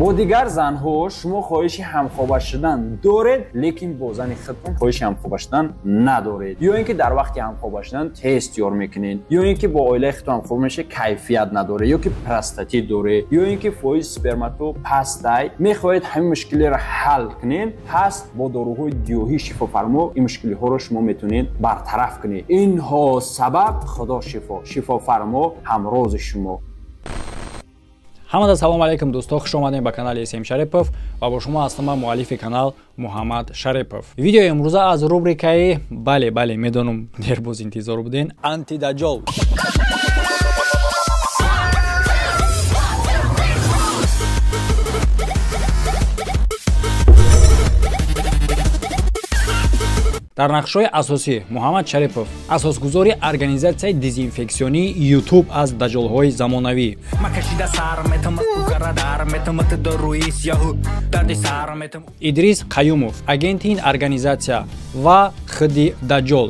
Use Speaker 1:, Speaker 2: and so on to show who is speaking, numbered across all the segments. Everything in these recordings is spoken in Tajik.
Speaker 1: با دیگر زنها شما خواهش همخوابه شدن دارید لیکن با زن خودتون خواهش همخوابه شدن ندارید، یا اینکه در وقتی همخوابه شدن تست یار میکنین، یا اینکه با اویله خودتون همخواب میشه کیفیت نداره، یا که پراستاتیت داره، یا اینکه فایز سپرماتو پستای میخواهید همین مشکلی را حل کنین. پس با داروهای گیاهی شفافرما این مشکلی ها رو شما میتونید برطرف کنید. اینها سبب خدا شفافرما همراز شما.
Speaker 2: ҳамада салом алейкум дӯстон, хуш омадем ба канали Эсем Шарипов ва бо шумо ҳастам ман муаллифи канал Муҳаммад Шарипов. Видеои имрӯза аз рубрикаи бале медонам дер боз интизор буден антидаҷол. дар нақшҳои асосӣ Муҳаммад Шарипов, асосгузори организатсияи дезинфексионии YouTube аз даҷолҳои замонавӣ. Идрис Қаюмов, агенти ин организатсия ва Хиди даҷол.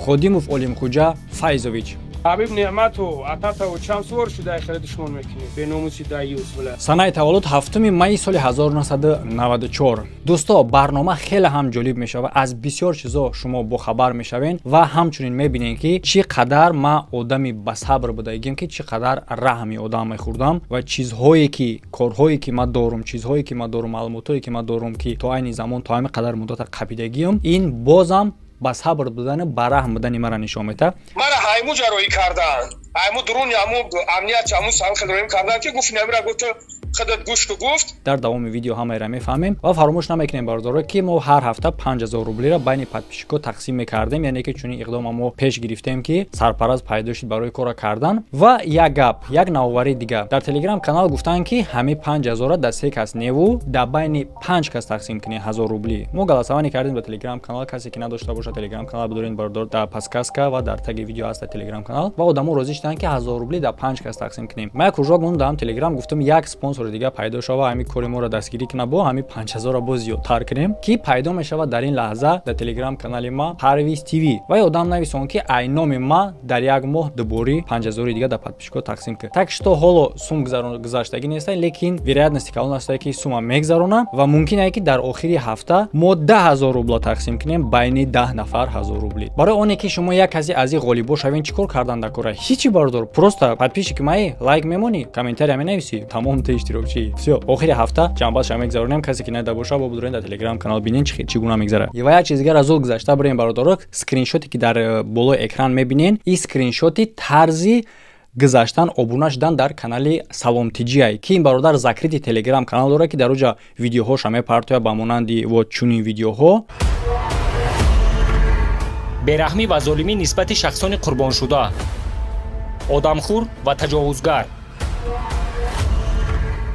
Speaker 2: Ходимов Олимхуҷа Файзович.
Speaker 3: ҳабиб неъмату ататаву чанд сувор шуда хеле душмон мекунӣ беномуси даюс була.
Speaker 2: Санаи таваллуд 7 майи соли 1994. Дӯсто, барнома хеле ҳам ҷолиб мешава. Аз бисёр чизо шумо бохабар мешавен ва ҳамчунин мебинен ки чӣ қадар ман одами басабр будагим, ки чӣ қадар раҳми одам мехӯрдам ва чизҳое ки корҳое ки ман дорум, чизҳое ки ман дорум, маълумотое ки ман дорум ки то айни замон то ҳамин қадар муддата қабидагиам, ин бозам ба сабр будани ба раҳм будани мара нишон мета.
Speaker 3: Мара ҳайму ҷароӣ кардан, ҳайму дурун ҳаму амният ҳаму санхелроим кардан ки гуфт намира гуфт худат гӯшту гуфт. Дар
Speaker 2: давоми видео ҳамаеро мефаҳмем ва фаромӯш намекунем бардора ки мо ҳар ҳафта 5000 рублиро байни подписчико тақсим мекардем, яъне ки чунин иқдома мо пеш гирифтем ки сарпараст пайдо шуд барои кора кардан. Ва як гап, як навоварии дигар. Дар Telegram канал гуфтанд ки ҳами 5000 да 3 кас неву да байни 5 кас тақсим кунед 1000 рубли. Мо галасавани кардем ба Telegram канал. Касе ки надошта боша Telegram канал бидорин бардор дар подсказка ва дар таги видео аст Telegram канал ва одамо розӣ шуданд ки 1000 рубли да 5 кас тақсим кунем. Ма кужок мондам Telegram гуфтам як спонсори дига пайдо шава ҳами кори моро дастгирӣ кина бо ҳами 5000 боз зиёдтар кунем ки пайдо мешава дар ин лаҳза дар Telegram канали ма Парвиз ТВ ва одам нависон ки ай номи ма дар як моҳ дубори 5000 дига дар подписчико тақсим кунед. Так што ҳоло сум гузаштаги нест, лекин вероятности калон аст ки сума мегзаронам ва мумкин аст ки дар охири ҳафта мо 10000 рубла тақсим кунем байни 10 нафар 1000 рубли. Барои оне ки шумо як каси аз ин ғолибо шавен чӣ кор кардан дар кора? ҳичи бардор, просто подписчик маи лайк мемонӣ, комментария менависӣ, тамом та иштирокчӣ. Всё, охири ҳафта ҷанбаша мегзаронем. Касе ки найда боша бо бидорин дар Telegram канал бинен чӣ гуна мегзара. Ва як чиз дигар аз ол гузашта барем бародарок, скриншоте ки дар болои экран мебинен, ин скриншоти тарзи гузаштан обуна шудан дар канали Салом Тиҷиай ки ин бародар закрити Telegram канал дорад ки дар оҷа видеоҳоша мепартояд ба монанди вот чунин видеоҳо.
Speaker 4: бераҳмӣ ва золимӣ нисбати шахсони қурбоншуда, одамхӯр ва таҷовузгар.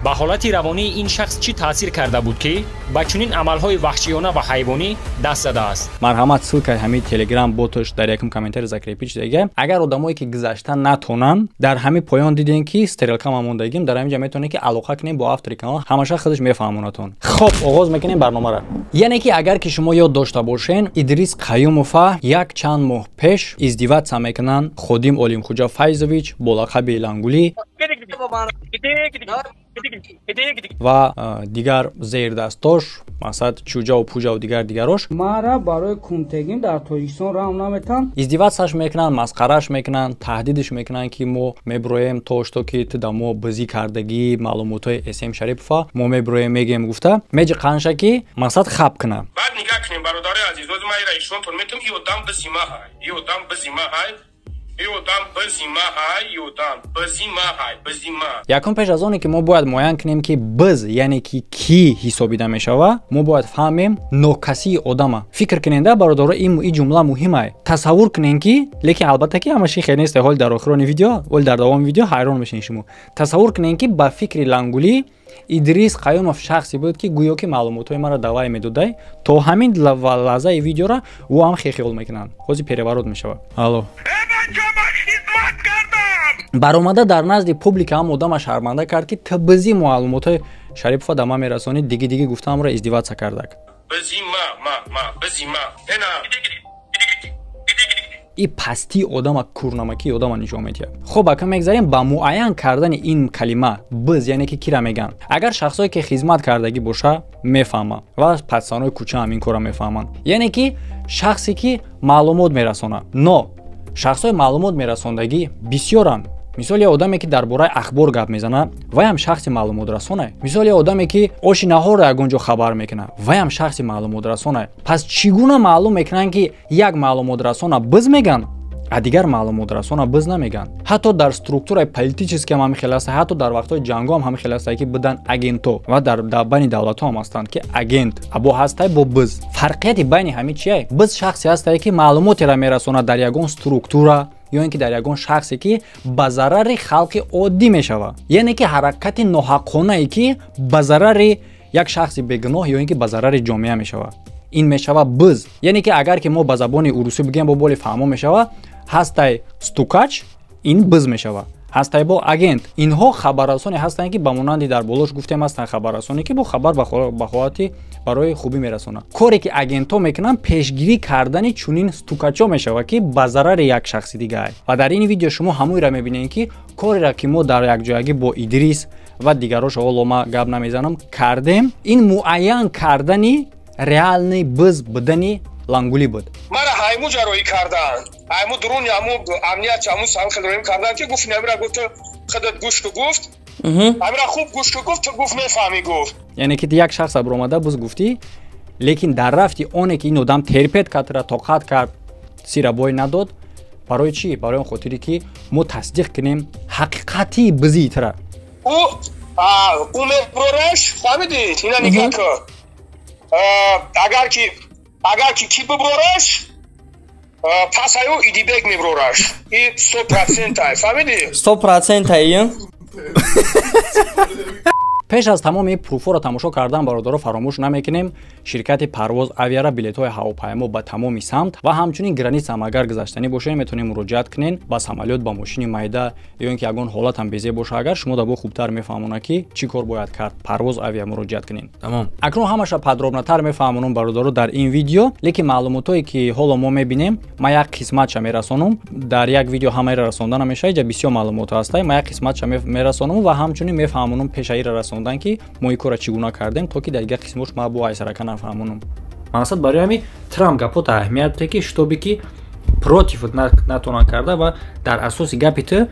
Speaker 4: ба ҳолати равонии ин шахс чӣ таъсир карда буд ки ба чунин амалҳои ваҳшиёна ва ҳайвонӣ даст задааст?
Speaker 2: Марҳамат, ссилкаи ҳамин Telegram ботош дар якум комментари закрепи шудага. Агар одамое ки гузашта натонан, дар ҳамин поён диден ки стрелка ма мондагим, дар ҳаминҷа метавонед ки алоқа кунем бо автори канал, ҳамаша худаш мефаҳмонатон. Хоб, оғоз мекунем барномаро. Яъне ки агар ки шумо ёд дошта бошен, Идрис Қаюмова як чанд моҳ пеш издиватса мекунанд Ходим Олимхуҷа Файзович бо лақаби Лангулӣ ва дигар зердастош масад чуҷаву пуҷаву дигарош
Speaker 5: мара барои кумтегим дар Тоҷикистон раҳм наметан.
Speaker 2: издиватсаш мекунанд, масхараш мекунанд, таҳдидш мекунанд ки мо меброем то што ки ту да мо бизӣ кардагӣ маълумотҳои Эсем Шарипова мо меброем мегем гуфта меҷи қанша ки масад хаб куна.
Speaker 3: баъд нигаҳ кунем бародари азиз, оз ма ира ишонтон метам ин одам бизима ҳай, ин одам бизима ҳай.
Speaker 2: Якум пеш аз оне ки мо бояд муайян кунем ки биз яъне ки кӣ ҳисобида мешава, мо бояд фаҳмем нокасии одама. Фикр кунем да бародаро, ин ҷумла муҳим ай. Тасаввур кунем ки, лекин албатта ки ҳамаши хеле нест, ҳол дар охирони видео, ҳол дар давоми видео ҳайрон мешин шумо. Тасаввур кунем ки ба фикри Лангулӣ Идрис Қаюмов шахсе буд ки гӯё ки маълумотҳои маро давай медодай, то ҳамин лаҳзаи видеоро ӯ ҳам хехиёл мекунанд. ҳозир переворот мешавад. Алло. баромада дар назди публика ҳам одама шарманда кард ки та бизӣ маълумотҳои Шарипова да ман мерасонӣ, диги гуфтамро издиватса кардак. این پستی آدم کورنمکی آدم نشون میده. خب اگه میگذاریم با معین کردن این کلمه بز یعنی که کی را میگن؟ اگر شخصایی که خدمت کردگی باشه میفهمه و پسانای کوچه هم این کارا میفهمن. یعنی که شخصی که معلومات میرسونه. نه شخصای معلومات میرسوندگی بسیارن. مثال یه آدمی که درباره اخبار گپ میزنه و هم شخصی معلومات رسونه. مثال یه آدمی که آش نهار را یگونجا خبر میکنه و هم شخصی معلومات رسونه. پس چگونه معلوم میکنن که یک معلومات رسونه بز میگن دیگر معلومات رسونه بز نمیگن؟ حتی در استруктура политическая هم خیلی است، حتی در وقت‌های جنگ هم خیلی است که بدن агентو و در بین دولت‌ها هم هستند که агент ابو هسته با بز. فرقیت بین همین چیه؟ بز شخصی است که معلومات را میرسونه در یگان استруктура یا اینکه در یگان شخصی که به ضرر خلق عادی میشوه. یعنی که حرکت ناحقانه ای که به ضرر یک شخص بیگناه یا اینکه به ضرر جامعه میشوه این میشوه بز. یعنی که اگر که ما به زبان روسی بگیم با بولی فهمو میشوه هستای стукач این بز میشوه. هستای با агент اینها خبررسانی هستند که به مانند در بولوش گفتیم هستند خبررسانی که با خبر به خواهی برای خوبی میرسونه. کاری که агент‌ها میکنن پیشگیری کردن چونین стукача میشوه که به ضرر یک شخص دیگه. و در این ویدیو شما همون را میبینین که کاری را که ما در یک جایی با ادریس و دیگراش اول ما گپ نمیزنم کردیم این معین کردنی реальный بز بدنی лангули буд.
Speaker 3: Мара ҳайму ҷароӣ кардан. Ҳайму дурун яму амният яму санхелроим кардан ки гуфт намира гуфт хадат гӯшку гуфт. Амира хуб гӯшку гуфт то гуфт мефаҳмӣ гуфт.
Speaker 2: Яъне ки як шахс абромада буз гуфтӣ, лекин дар рафти оне ки ин одам терпет кардра тоқат кард, сирабой надод. Барои чӣ? Барои он хотире ки мо тасдиқ кунем ҳақиқати бизитра.
Speaker 3: ӯ меброраш фаҳмидед? Ина нигоҳ кун. Агар ки биброраш пас аю идибек меброраш и 100% фаҳмидӣ?
Speaker 6: 100%
Speaker 2: пеш аз тамоми пруфҳоро тамошо кардан бародаро фаромӯш намекунем ширкати парвоз авиара билетҳои ҳавопаймо ба тамоми самт ва ҳамчунин границаам агар гузаштанӣ бошед метавонед муроҷиат кунед ба самолёт ба мошини майда ё ин ки ягон ҳолатам безе боша агар шумо даво хубтар мефаҳмонад ки чӣ кор бояд кард парвоз авиа муроҷиат кунед. Тамом. Акнун ҳамаша подробнатар мефаҳмонам бародаро дар ин видео, лекин маълумотое ки ҳоло мо мебинем ма як қисматша мерасонам. Дар як видео ҳамаеро расонда намешавад, ҷа бисёр маълумотҳо ҳастанд. Ма як қисматша мерасонам ва ҳамчунин мефаҳмонам пешаира расондан ки мо ин кора чӣ гуна кардем то ки дар дигар қисмош ма бо айсарака нафаҳмонам. Мақсад барои ҳами Трамп гапота аҳамият дорад ки штобе ки против натонанд карда ва дар асоси гапи ту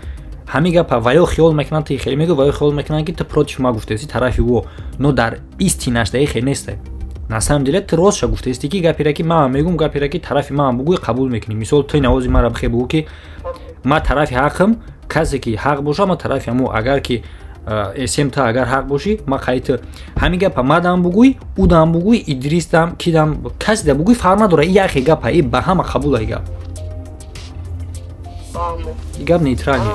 Speaker 2: ҳамин гапа ваё хиёл мекунанд ти хеле мегӯ ваё хиёл мекунанд ки ту против ма гуфтаисти тарафи ӯ, но дар истинаш даихе несте. На самом деле ту ростша гуфтаисти ки гапира ки ман мегӯм гапира ки тарафи ман бугӯи қабул мекунӣ. Мисол ту навози мара бихе бугӯ ки ма тарафи ҳақам, касе ки ҳақ боша ма тарафи ҳамо агар ки اسم تا اگر حق باشی ما قایت همین گپا ما دام بگوی او دام بگوی ادریس دام کی دام کس دام بگوی فرق نداره این یک گپ ای به هم قبول ای گپ این گپ نیترالی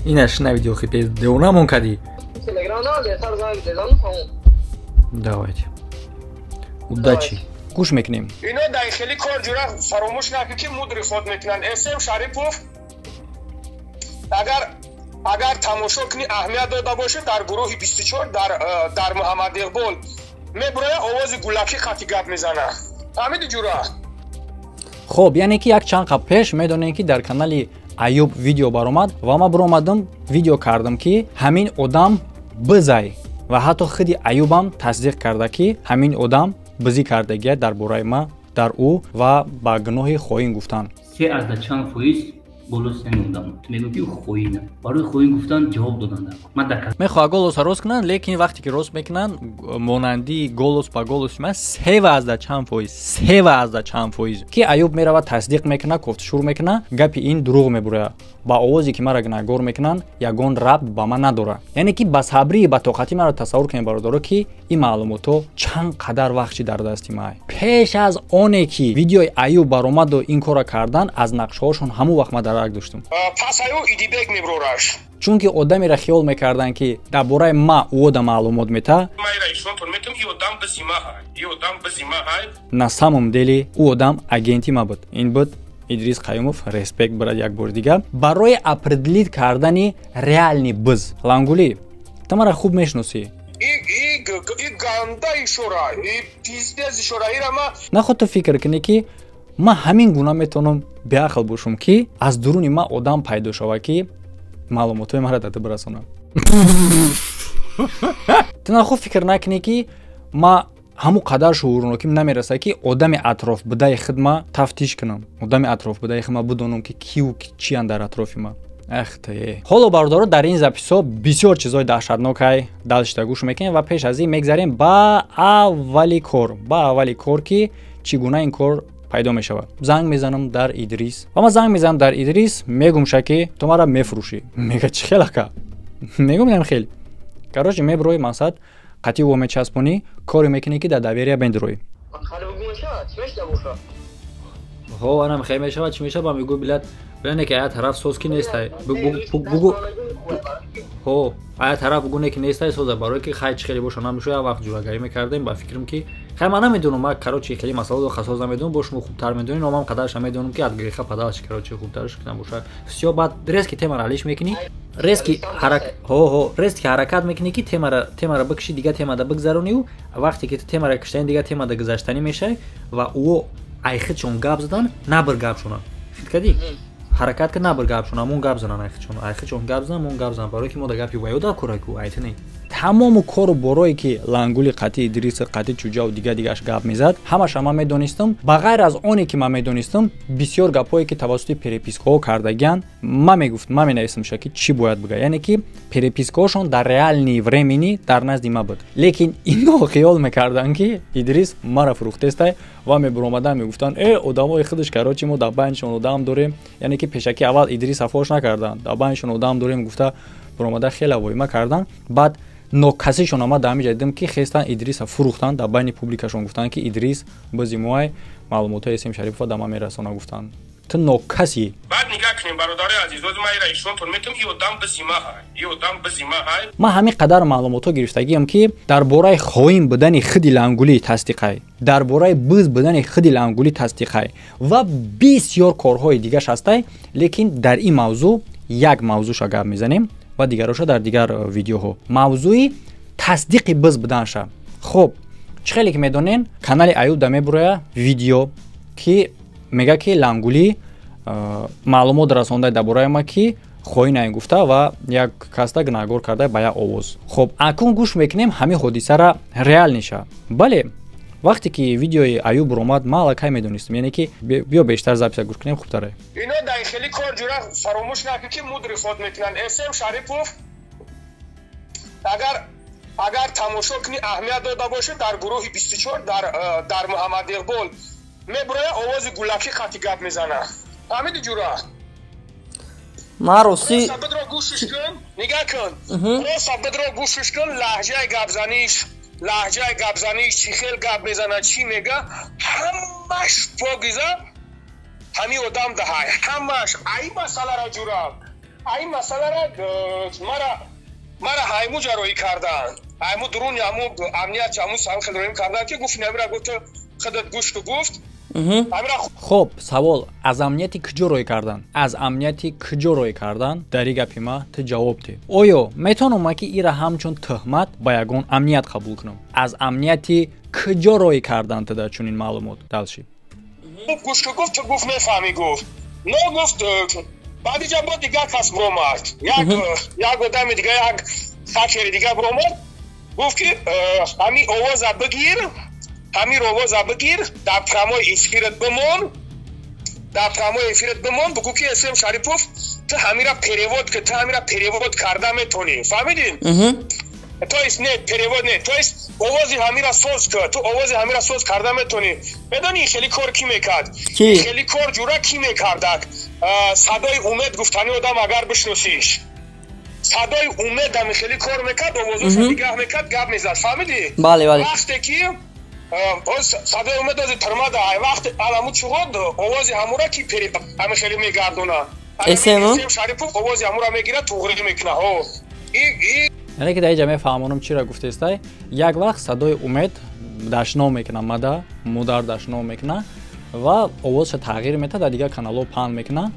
Speaker 2: اینش نه ویدیو خیلی دیونمون کردی давайте удачи گوش میکنیم.
Speaker 3: اینا داخلی کار جورا فراموش نکنید که مدیر خود میکنن. اسم شریفوف اگر تماشا کنی اهمیت داده باشه در گروه 24 در محمد اقبال میبره آواز گلکی خطی گپ میزنه. فهمیدی جورا؟
Speaker 2: خب یعنی که یک چند قبل پیش میدونین که در کانال ایوب ویدیو برآمد و ما برآمدم ویدیو کردم که همین آدم بزای و حتی خودی ایوبم تصدیق کرده که همین آدم بزی کردگی در بورای ما در او و با گناه خوین گفتن
Speaker 7: 3% голос намедам мегӯм ки хоина барои хоин гуфтан ҷавоб додан
Speaker 2: мехоҳад голос рост кунанд лекин вақте ки рост мекунанд монанди голос ба голоси ман 3% ки аюб меравад тасдиқ мекунад кофтшур мекунад гапи ин дурӯғ мебурад ба овозе ки мара гунаҳгор мекунанд ягон рабт ба ман надорад. яъне ки ба сабри ба тоқати маро тасаввур кунед бародаро ки ин маълумотҳо чанд қадар вақти дар дасти май. пеш аз оне ки видеои аюб баромаду ин кора кардан аз нақшаҳошон ҳамон вақт ма дарак доштам.
Speaker 3: пас аю идибек меброраш
Speaker 2: чунки одамеро хиёл мекарданд ки дар бораи ма ӯ ода маълумот мета на самом деле ӯ одам агенти ма буд. ин буд Идрис Қаюмов, респект брат як бор дигар. Барои определить кардани реальный быз. Лангули, ты мара хуб мешноси.
Speaker 3: И این گنده اشاره این بیزنس اشاره ایره ما
Speaker 2: نخود تو فکر کنی که ما همین گونه میتونم بیاخل باشم که از درون ما آدم پیدا شود که معلومات مرا داده برسونم. تو نخود فکر نکنی که ما همو قدر شعورناکیم نمیرسه که آدم اطراف بدای خدمت تفتیش کنم. آدم اطراف بدای خدمت بدونم که کی و چی اند در اطراف ما. اخته. حالا برادران در این اپیزود بسیار چیزای دهشتناک داشته گوش میکنیم و پیش از این میگذاریم با اولی کار که چگونه این کار پیدا میشود. زنگ میزنم در ادریس و ما زنگ میزنم در ادریس میگم که تو مرا میفروشی. میگه چه خیلی میگم خیلی. کاراش میبروی مقصد قطعی و میچسبونی کاری میکنی که در دبیری بندروی.
Speaker 6: خاله بگو میشه چی میشه بوشا؟
Speaker 2: ها انا میخوام میشه چی میشه با میگو بلاد بلنه که طرف سوز کی نیست بگو ها آیا طرف بگونه که نیست سوز برای که خیلی خیلی باشه نمیشه وقت جوگری میکردیم با فکرم که خیلی من نمیدونم ما کاروچی خیلی مسئله دو خاص نمیدونم باش خوبتر میدونی نامم قدرش میدونم که از گریخه پداش کاروچی خوبترش کنم باشه سیو بعد ریسک تمر علیش میکنی ریسک حرکت میکنی که تمر بکشی دیگه تمر بگذرونی و وقتی که تمر کشتن دیگه تمر گذاشتنی میشه و او ایخه چون گاب زدن نبر گاب شونه کدی حرکت که نبر گاب شونه مون گاب زنن ایخه چون گاب زدن مون گاب زدن برای که مو گابی وایو دا کورایکو ایتنی تمام کارو برای که لنگولی قطعی ادریس قطعی چوجا و دیگه‌اش گپ میزد همش ما میدونستم بغیر از اونی که من میدونستم بسیار گپایی که توسط پریپیسکو کردگان ما میگفتم ما مینویسم که چی باید بگه یعنی که پریپیسکوشون در реальный времени در نزد ما بود لیکن اینا خیال میکردن که ادریس مرا فروخته است و میبرومدن میگفتن ای آدمای خودش کاروچی ما دبانشون آدم داریم یعنی که پیشکی اول ادریس افاش نکردن دبانشون آدم داریم گفته برومده خیلی وایما کردن بعد نوکاسیشون آمد دامی دیدم که خواستن ادریس فروختن در بین پوبلیکشون گفتن که ادریس بزیموهای معلوماتای اسم شریف و دما میرسونه گفتن تو نوکاسی
Speaker 3: بعد نگاه کنیم برادر عزیز روز ما ایشون تو میتونم این آدم بزیما های
Speaker 2: ما همین قدر معلوماتو گرفتگیم که درباره خواهیم بدن خدی لنگولی تصدیقای درباره بز بدن خدی لنگولی تصدیقای و بسیار کارهای دیگه هسته لیکن در این موضوع یک موضوع شو گپ میزنیم و دیگراشو در دیگر ویدیوها موضوعی تصدیق بز بدنشه خب خیلی که میدونین کانال ایوب دمه برویا ویدیو که میگه که لنگولی معلومات رسونده درباره ما که خوی نگفته و یک کاستا گناهگار کرده با یک آواز خب اکنون گوش میکنیم همین حادثه را ریال نشه بله وقتی که ویدیوی ایوب اومد ما الکی میدونستم یعنی که بیا بیشتر زاپیس گوش کنیم خوبتره
Speaker 3: اینا داخلی کار جورا فراموش نکنید که مدیر خود میکنن اسم شریفوف اگر تماشا کنی اهمیت داده باشه در گروه 24 در محمد اقبال میبره آواز گلکی خطی گپ میزنه حمید جورا
Speaker 6: ما روسی
Speaker 3: سبد رو گوشش کن نگاه کن سبد رو گوشش کن لهجه گپزنیش چی خیل گپ میزنه چی میگه همش پاگیزه همین آدم دهای همش ای مسئله را جورا ای مسئله را مرا هایمو جروی کردن هایمو درون یامو امنیت چامو سال خدمت کردن که گفت نمیره گفت خودت گوش تو گفت
Speaker 2: خب سوال از امنیتی کجا روی کردن از امنیتی کجا روی کردن در این گپی ما تو جواب ده آیا میتونم ما که ایره همچون تهمت با یگون امنیت قبول کنم از امنیتی کجا روی کردن تو در چنین معلومات دلشی
Speaker 3: گوش تو گفت میفهمی گفت نه گفت بعدی جا با دیگه کس برو مرد یک آدم دیگه یک خاکر دیگه برو مرد گفت که همین آواز بگیر در پرامای افیرت بمون بگو که اسم شریفوف تو همین را پریواد کرده میتونی فهمیدین؟ تو ایست نه پریواد نه تو ایست آوازی همین را سوز کرد تو آوازی همین را سوز کرده میتونی بدانی خیلی کار کی میکرد خیلی کار جورا کی میکرد صدای امید گفتنی آدم اگر بشناسیش صدای امید هم خیلی کار میکرد آوازش دیگه میکرد گپ میزد فهمیدی؟
Speaker 6: بله
Speaker 3: وقتی که صدای امید از ترمده وقت علمو چقدر آوازی همورا کی پری همه خیلی میگردونه اسم شریفوف آوازی همورا میگیره توغری میکنه
Speaker 2: یعنی که در جمعه فهمانم چی را گفته است یک وقت صدای امید داشنو میکنه مدار داشنو میکنه و آوازش تغییر میده در دیگه کانالو پان میکنه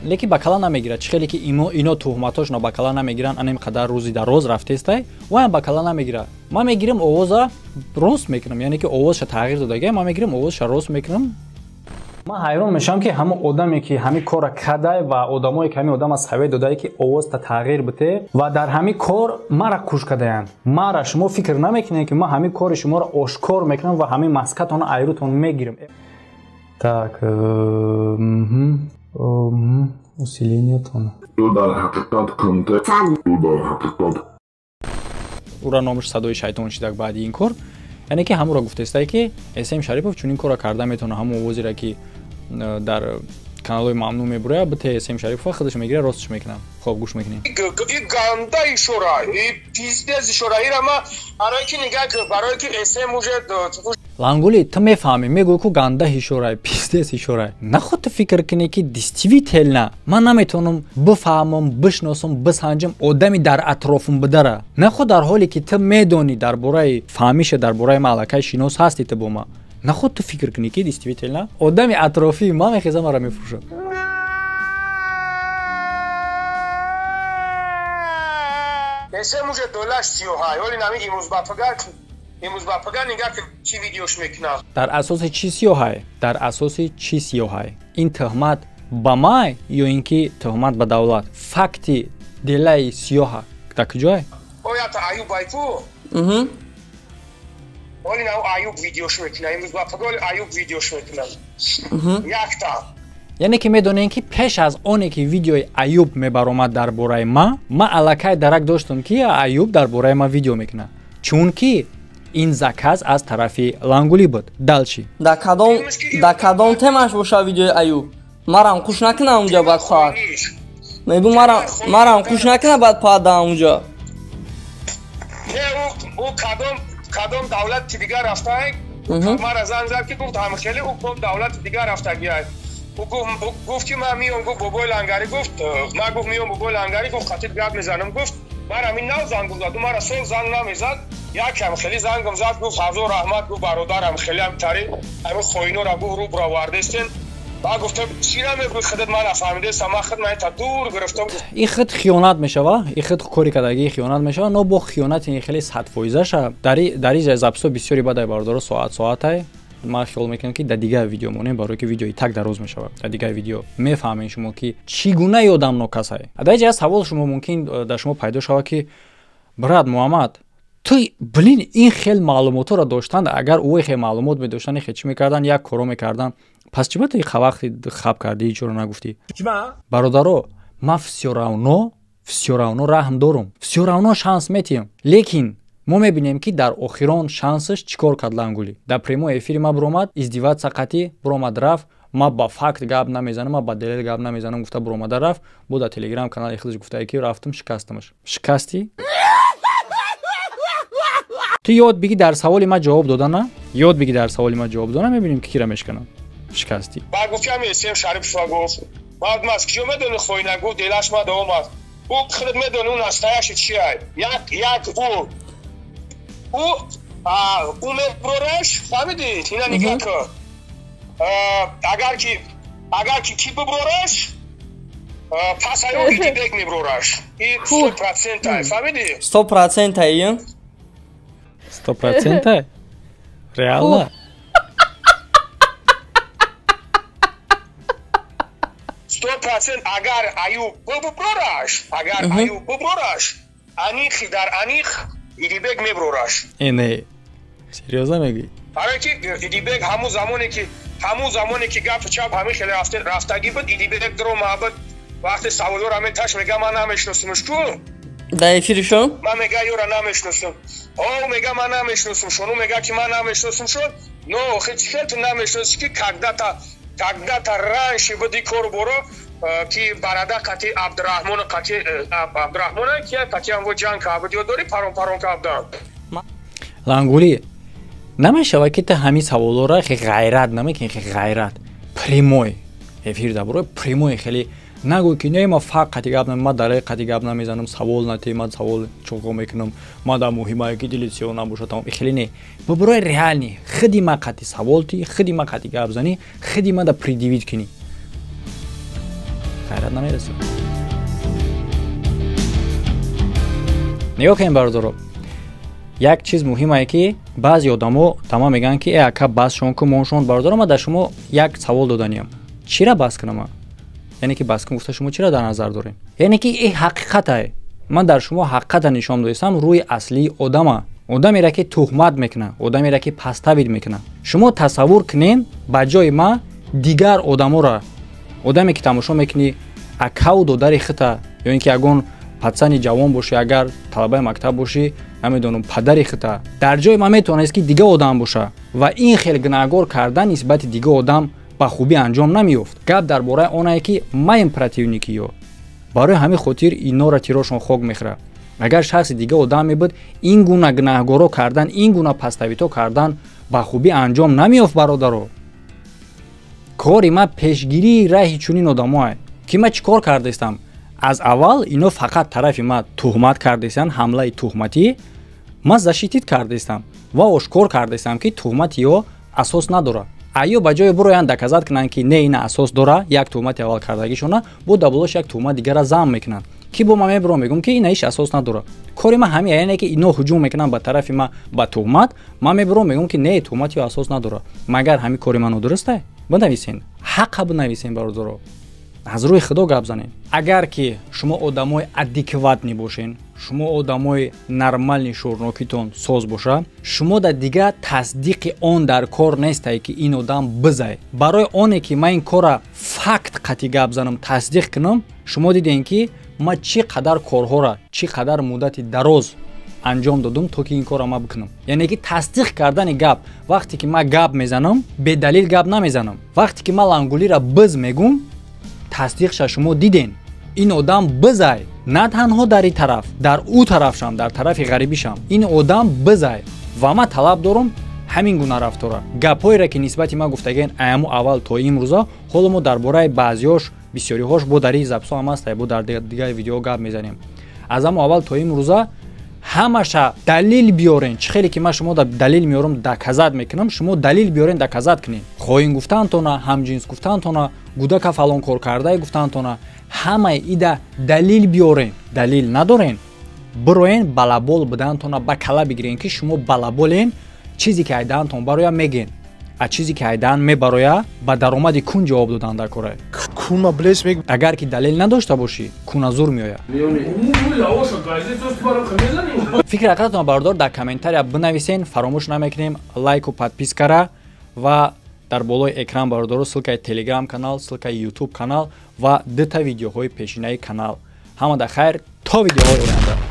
Speaker 2: лекин бакала намегирад чихеле ки ино туҳматошно бакала намегиран анем қадар рӯзи дароз рафтестай ваям бакала намегира ман мегирам овоза рост мекунам яъне ки овозша тағйир додага ман мегирам овозша рост мекунам ман ҳайрон мешавам ки ҳама одаме ки ҳамин кора кадай ва одамое ки ҳамин одама савед додае ки овозта тағйир бите ва дар ҳамин кор мара куш кадаянд мара шумо фикр намекунед ки ман ҳамин кори шуморо ошкор мекунам ва ҳамин маскатона айрутон мегирам так усилениятон ура номаш садои шайтон шидак баъди ин кор яъне ки ҳамуро гуфтестай ки SM Шарипов чунин кора карда метавона ҳамон овозеро ки дар каналои мамнун мебурая бите SM Шарипов худаш мегира ростш мекунам хоб гӯш мекунем
Speaker 3: ганда ишора пиздец ишора ирама барои ки нигах барои ки SM уже
Speaker 2: Лангули ту мефаҳмӣ мегӯй ку ганда ишорае пиздец ишорае наход ту фикр кунӣ ки действителна ман наметавонам бифаҳмам бишносам бисанҷам одами дар атрофум бидара наход дар ҳоле ки ту медонӣ дар бораи фаҳмиша дар бораи ман аллакай шинос ҳастӣ ту бо ман наход ту фикр кунӣ ки действителна одами атрофии ман мехеза маро мефурӯшад
Speaker 3: SM уже $35 ҳоли нами имрӯзбафагар нигах чӣ видеош мекунад
Speaker 2: дар асоси чӣ сиёҳае дар асоси чӣ сиёҳае ин тӯҳмат ба май ё ин ки тӯҳмат ба давлат факти делаи сиёҳа дар куҷое
Speaker 3: оята аюб айту ҳоли нав аюб видеош мекунад имрӯзбафагар аюб видеош мекунад якта
Speaker 2: яъне ки медонем ки пеш аз оне ки видеои аюб мебаромад дар бораи ман аллакай дарак доштам ки аюб дар бораи ман видео мекунад чунки ин заказ аз тарафи Лангули буд далчи
Speaker 6: да кадом темаш боша видеои аюб марам куш накунам унҷа бад паат мегӯ марам куш накуна бад паат да унҷа
Speaker 3: не ӯ кадом давлати дигар рафтаг мара занг зад ки гуфт ҳамхели ӯ ком давлати дигар рафтагиай гуфт ки ман миём гуфт бобои лангари гуфт ман гуфт миём бобои лангари гуфт хатиб гап мезанам гуфт мара ин нав зангу зад мара сол занг намезад якам хеле зангам зад гуфт ҳазор раҳмат гуфт бародарам хеле ҳамтари ҳамин хоинора гуфт рӯ бировардестен ба гуфтам чӣ намегӯй худат ман нафаҳмидестам ман худ ман та дур гирифтам
Speaker 2: ин худ хиёнат мешава ин худ кори кардагии хиёнат мешава но бо хиёнати хеле 100%ша дар ин записҳо бисёри бадай бардора соатай ман хиёл мекунам ки дар дигар видео монем барое ки видеои так дароз мешавад дар дигар видео мефаҳмем шумо ки чӣ гунаи одамнок ҳастае дар ҷоя савол шумо мумкин дар шумо пайдо шавад ки брат Муҳаммад ту блин ин хел маълумотро доштанд агар ӯи хел маълумот медоштанд хел чӣ мекардан як коро мекардан пас чӣ бати вақти хаб кардӣ чоро нагуфтӣ бародаро ман всё равно раҳм дорам всё равно шанс метиҳам лекин мо мебинем ки дар охирон шансаш чӣ кор кард Лангули дар прямои эфири ман биромад издиватса қатӣ биромад рафт ман ба факт гап намезанам ман ба далел гап намезанам гуфта биромада рафт бо дар телеграм канали худаш гуфтае ки рафтам шикастамаш шикастӣ ту ёд бигӣ дар саволи ман ҷавоб додана ёд бигӣ дар саволи ман ҷавоб додана мебинем ки кира мешканам шикастӣ
Speaker 3: ба гуфтам SM Шарипов гуфт баъд мас киҷо медони хоина гуфт делаш ма омад ӯ худат медони ӯ настаяши чияй як ӯ меброраш фаҳмидӣ ина нигоҳ кун агар ки ки биброраш пас аё идибек меброраш и 100% фаҳмидӣ
Speaker 6: 100%
Speaker 2: 100% реально
Speaker 3: 100% агар аюб биброраш анихи дар аних идибек меброраш
Speaker 2: ине серьёзно мегӯӣ
Speaker 3: барое ки идибек ҳамун замоне ки гапи чап ҳамин хеле рафтагӣ буд идибек диромад вақте саволора меташ мега ман намешносимш ку
Speaker 6: дар эфири шо
Speaker 3: ман мега ёра намешносим мега ман намешносим шону мега ки ман намешносим шуд но охи чӣ хел ту намешноси ки когда-то раньше буди кору боро ки барада қати Абдурахмона ки қати ҳамво ҷанг кабуд ёддорӣ парон кабдан
Speaker 2: Лангули намешавад ки ту ҳамин саволора ғайрат намекунӣ ғайрат прямой эфир дар бораи прямой хеле нагӯй ки не ма фақт қати гап ман дараи қати гап намезанам савол нати ман савол чоқо мекунам ман дар муҳимае ки дили сиёҳ набошад тамом хеле не ба бораи реални худи ман қати савол ти худи ман қати гап зани худи ман да предъявит кунӣ хайрат намерасед. нигоҳ кунед бародаро, як чиз муҳимае ки баъзе одамо тамом мегӯянд ки ака бас шон ку моншон. бародаро, ман дар шумо як савол доданиям. чира бас кунам? яъне ки бас кун гуфта шумо чира дар назар дорем? яъне ки ин ҳақиқате. ман дар шумо ҳақиқата нишон доистам рӯи аслии одама. одамеро ки тухмат мекуна, одамеро ки паставид мекуна. шумо тасаввур кунед ба ҷои ма дигар одаморо, одаме ки тамошо мекунӣ акау додари хита ё ин ки ягон пацани ҷавон бошӣ, агар талабаи мактаб бошӣ, намедонам падари хита, дар ҷои ма метавонест ки дигар одам боша ва ин хел гунаҳгор кардан нисбати дигар одам ба хубӣ анҷом намеёфт. гап дар бораи онае ки маем противники ё барои ҳамин хотир инора тирошон хок мехӯрад. агар шахси дигар одам мебуд, ин гуна гунаҳгоро кардан, ин гуна паставито кардан ба хубӣ анҷом намеёфт. бародаро, кори ма пешгирии раҳи чунин одамое ки ма чӣ кор кардаистам. аз аввал ино фақат тарафи ма тухмат кардаистанд, ҳамлаи тухматӣ ма заштит кардаистам ва ошкор кардаистам ки тухмати ё асос надора. айё ба ҷои бироянд доказат кунанд ки не ина асос дора, як тухмати аввал кардагишона бо даболош як тухмат дигара зам мекунанд ки бо ма мебиром мегӯм ки ина иш асос надора. кори ма ҳамин яъне ки ино ҳуҷум мекунанд ба тарафи ма ба тухмат, ма мебиром мегӯм ки не тухмати ё асос надора. магар ҳамин кори ма нодуруста? бинависен, ҳаққа бинависен бародаро. аз рӯи худо гап занед. агар ки шумо одамои адекватни бошен, шумо одамои нормални шӯрнокитон соз боша, шумо да дигар тасдиқи он дар кор нестай ки ин одам бизай. барои оне ки ман ин кора факт қатъи гап занам, тасдиқ кунам, шумо дидем ки ма чӣ қадар корҳоро, чӣ қадар муддати дароз анҷом додум то ки ин кора ма бикунам. яъне ки тасдиқ кардани гап, вақте ки ма гап мезанам, бедалил гап намезанам. вақте ки ма лангулира биз мегӯм, тасдиқша шумо диден. ин одам бизай, на танҳо дар ин тараф, дар ӯ тарафшам, дар тарафи ғарибишам. ин одам бизай ва ма талаб дорам ҳамин гуна рафтора. гапҳоеро ки нисбати ма гуфтаген аяму аввал то имрӯза, ҳоло мо дар бораи баъзиҳош, бисёриҳош бо дар ин записҳо ҳам аст, бо дар дигар видео гап мезанем. аз ҳаму аввал то имрӯза ҳамаша далил биёрен. чӣ хеле ки ман шумо да далил меорам, доказат мекунам, шумо далил биёрен, доказат кунед. хоин гуфтаантона, ҳамҷинс гуфтаантона, гудака фалон кор кардае гуфтаантона, ҳамаи ида далил биёрен. далил надорен, бироен балабол бидаантона ба кала бигирен ки шумо балаболен, чизе ки айдаантон бароя меген, а чизе ки айдаан мебароя ба даромади кун ҷавоб додан дар кора.
Speaker 8: куна блес мег
Speaker 2: агар ки далил надошта бошӣ, куназур меояд. фикри ҳақиқатон бардор дар комментария бинависен. фаромӯш намекунем лайку подпискара ва дар болои экран бардору ссилкаи телеграм канал, ссилкаи ютуб канал ва дита видеоҳои пешинаи канал. ҳамада хайр, то видеоҳои оянда.